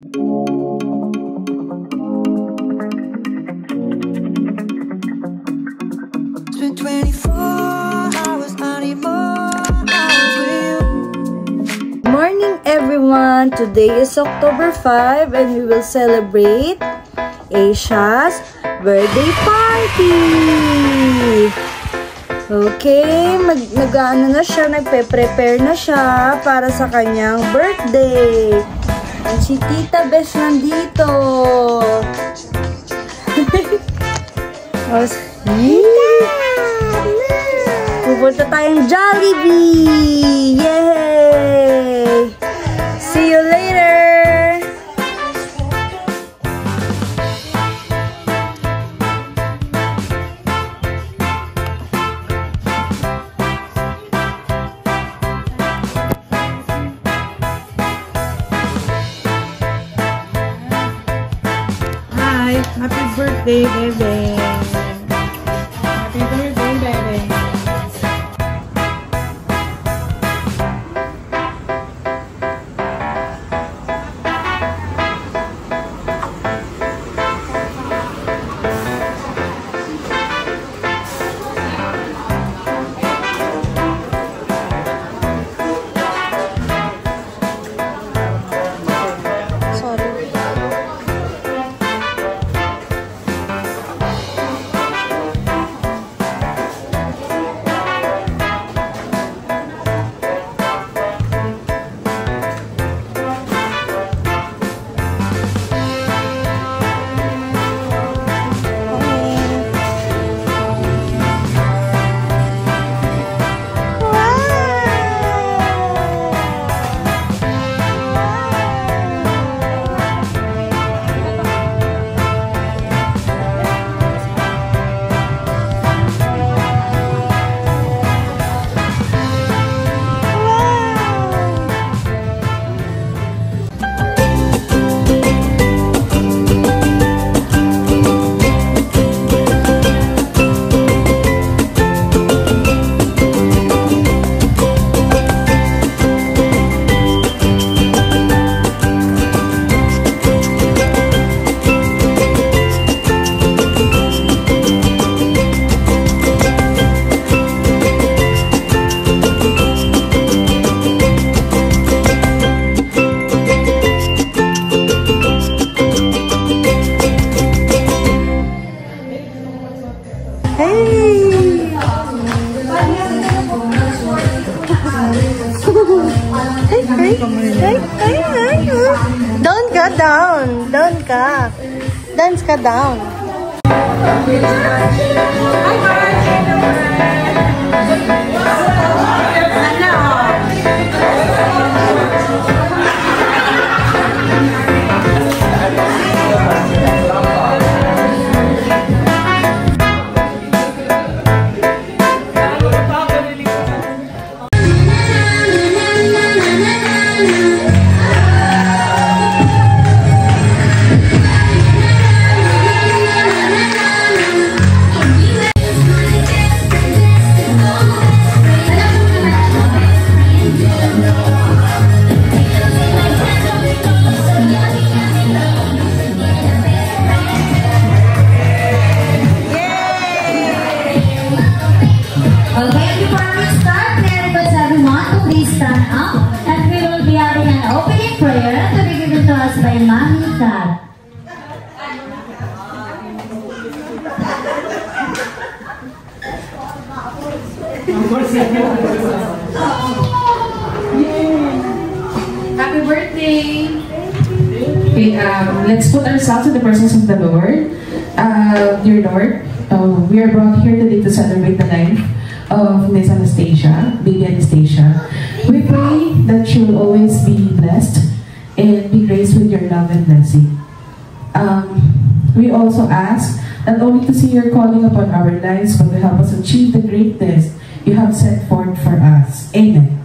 It's been 24 hours, I need more hours with you. Good morning everyone! Today is October 5 and we will celebrate Asia's birthday party! Okay, nag-ano na siya, nagpe-prepare na siya para sa kanyang birthday. And si Tita Besh nandito. Pupunta tayong Jollibee! Yay! See you later! Hi! Happy birthday, Bebe! Happy birthday, Bebe! Don't go down. Don't go. Dance ka down. By Mommy Kat. Happy birthday! Okay, let's put ourselves in the presence of the Lord. Dear Lord, we are brought here today to celebrate the life of Miss Anastasia, baby Anastasia. We pray that she will always be blessed and be graced with your love and blessing. We also ask not only to see your calling upon our lives, but to help us achieve the greatness you have set forth for us. Amen.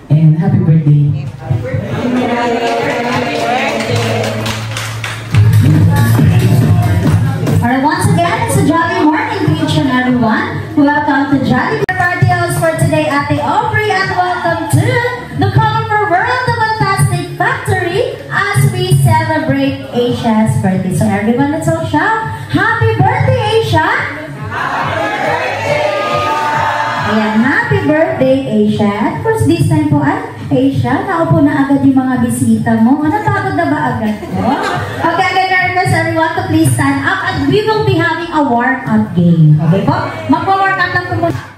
And happy birthday. Happy Alright, once again, it's a jolly morning to each and everyone. Welcome to Jolly Party House for today, Ate Aubrey, and welcome to the colorful world of Fantastic Factory as we celebrate celebrate Asia's birthday. So everyone, let's all shout, Happy birthday, Asia! Ayan, happy birthday, Asia. At first this time po, Asia, naupo na agad yung mga bisita mo. Napagod na ba agad mo? Okay, I'm gonna request everyone to please stand up and we will be having a warm-up game. Okay po? Magpa-warm-up lang po muna.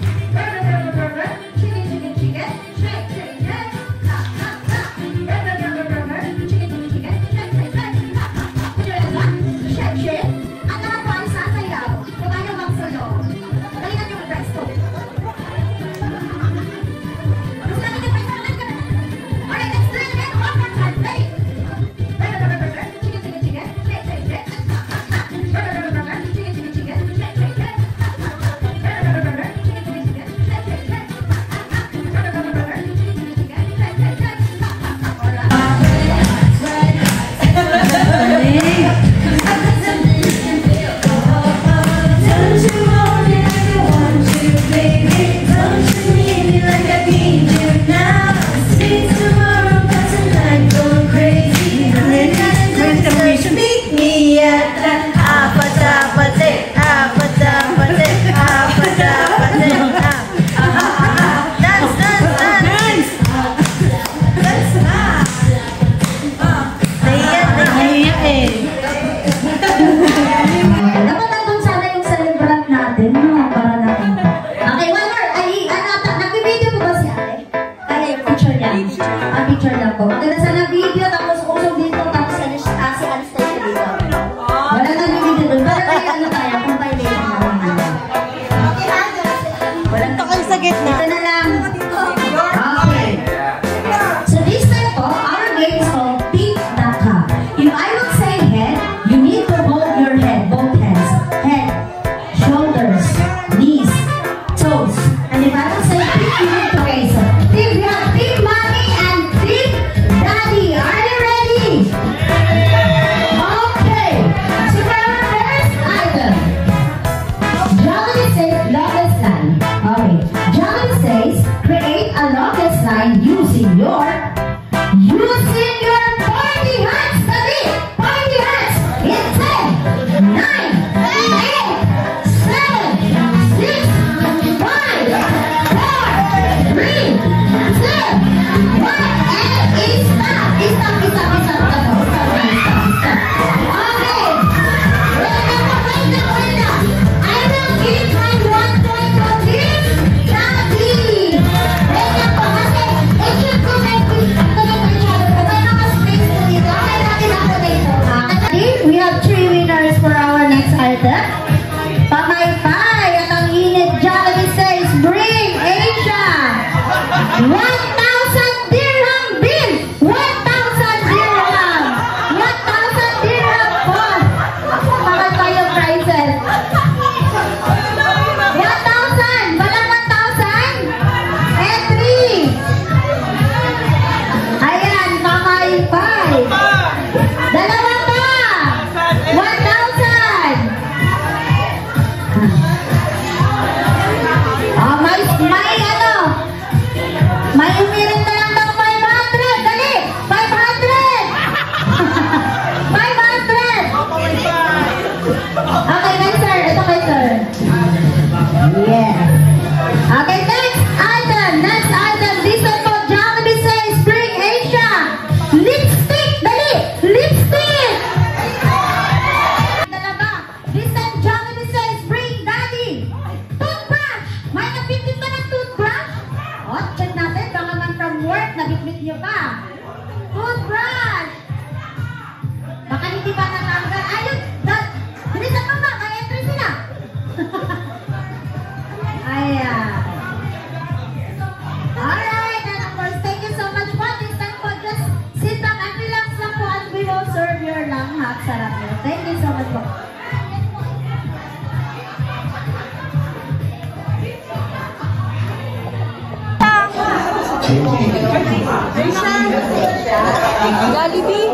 Jollibee.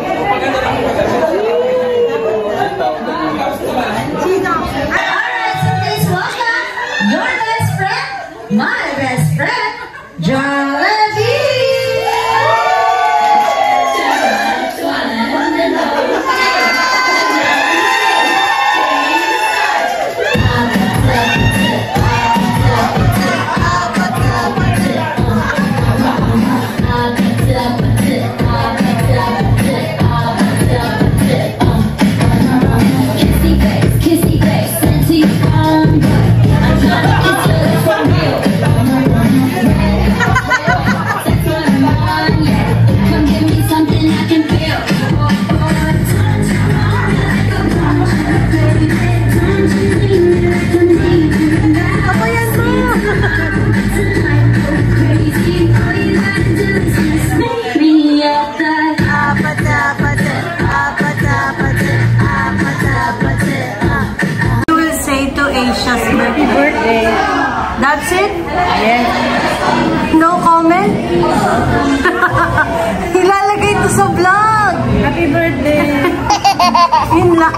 Alright, so please welcome your best friend, my best friend, Jollibee. birthday. That's it? Yes. No comment? Ilalagay ito sa vlog. Happy birthday. Yun lang.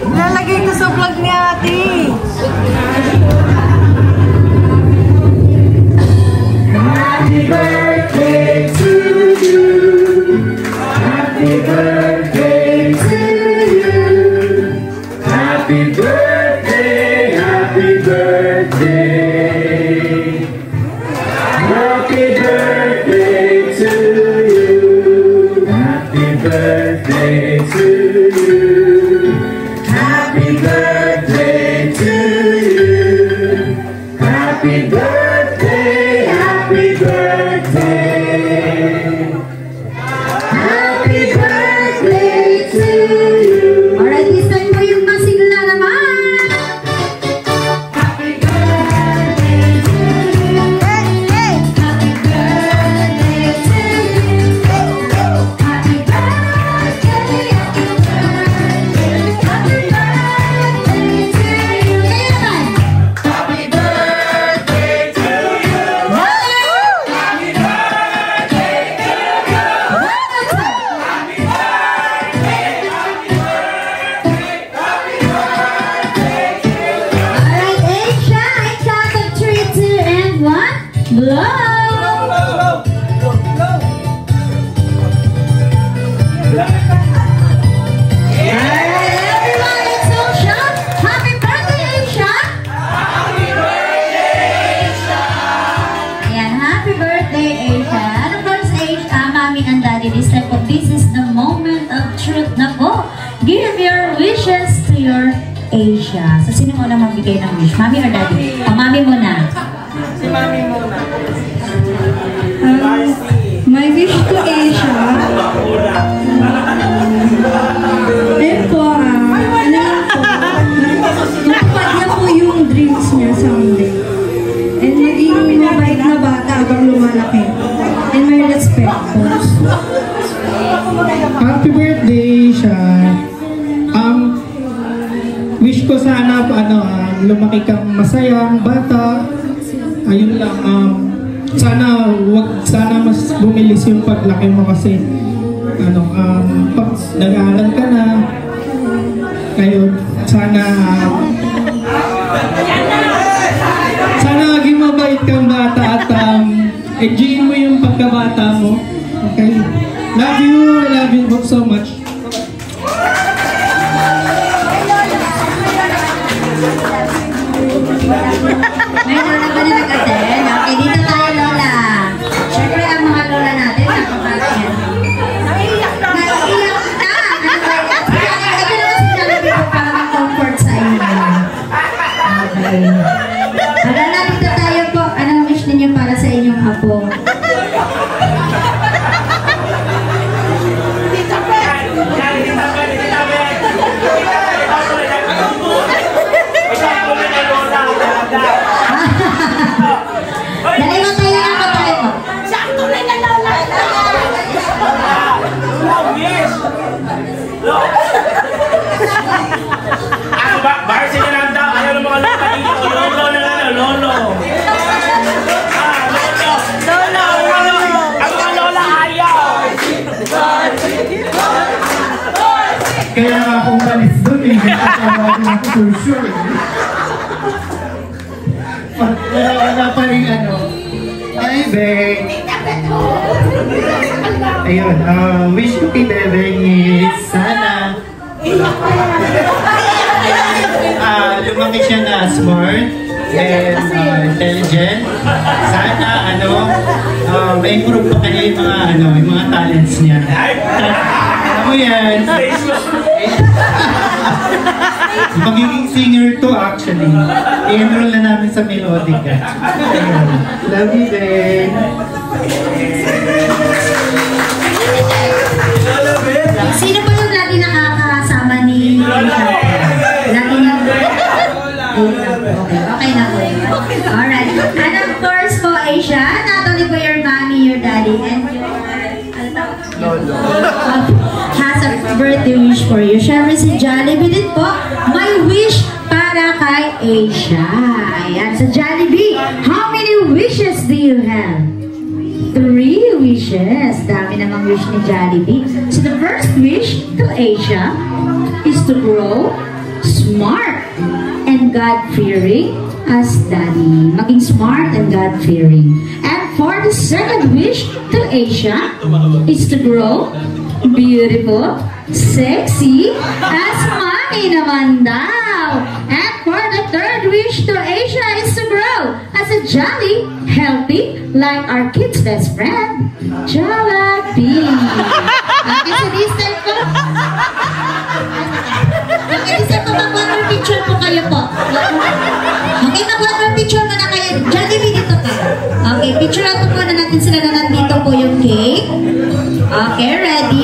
Ilalagay ito sa vlog ni ate. Happy birthday to you. Happy birthday to you. Happy birthday, happy birthday. Happy birthday to you. Happy birthday to you. Happy birthday to you. Happy birthday, happy birthday. Happy birthday to you. Alright, this time po yung masigla naman. Happy birthday to you. Happy birthday to you. Happy birthday, happy birthday, happy birthday to you. Kaya naman. Happy birthday to you. Happy birthday to you. Alright, Asia, I count of 3, 2, and 1. Blow! Alright, everyone, let's all shout. Happy birthday, Asia! Ayan, happy birthday, Asia. And of course, Asia, Mami and Daddy, this time po, this is the moment of truth na po. Give your wishes to your Asia. So, sino muna magbigay ng wish? Mami or Daddy? O, Mami muna. Si Mami muna. My wish to Asia. Then po, ano lang po, matupad niya po yung dreams niya someday. And maging mabait na bata habang lumalaki. And may respect po. Happy birthday, Sean. Wish ko sana lumaki kang masayang bata. Ayun lang, sana mas bumilis yung paglaki mo kasi pag nag-aaral ka na, kayo sana maging mabait kang bata at enjoyin mo yung pagkabata mo. Okay? Love you both so much. May lola ba na nag-attend? Okay, dito tayo, Lola. Siyempre, ang mga lola natin, nakapagyan. Naiiyak na! Ano ba yan? Ito naman si Jollibee po para mag-comfort sa inyo. Okay. Lola, dito tayo po. Anong wish ninyo para sa inyong apo? Dali mo tayo ng patay mo. Sakto na na lola. Ano ba? Bar sila lang daw. Ayaw ng mga lola dito. Lolo na lang. Lolo. Lolo. Ang mga lola ayaw. Kaya nga ako umalis doon eh. Nakatawagin ako for sure. Wala pa rin Hi, Beng. Ayun, wish ko kay Beng is sana lumaki siya na smart and intelligent. Sana ma-improve pa kanya yung mga talents niya. Alam mo yan. Magiging singer to actually. I-enroll na namin sa Melodica. Ayun. Love you, Ben. Sino po yung lagi nakakasama ni Asia? Lagi na Okay na po yun. Alright. And of course po, Asia, not only po your mommy, your daddy, and your has a birthday wish for you. Siyempre si Jollibee din po, may wish para para kay Asia. Ayan, sa Jollibee. How many wishes do you have? 3 wishes. Dami namang wish ni Jollibee. So the first wish to Asia is to grow smart and God-fearing as Daddy. Maging smart and God-fearing. And for the second wish to Asia is to grow beautiful, sexy as Mommy naman daw. And for the third wish to Asia is to grow as a jolly, healthy, like our kid's best friend, Jollibee. Okay, so this time po. Okay, this time po, mag-one picture po kayo po. Okay, mag-one picture muna kayo. Jollibee, dito ka. Okay, picture po muna natin sila na nandito po yung cake. Okay, ready?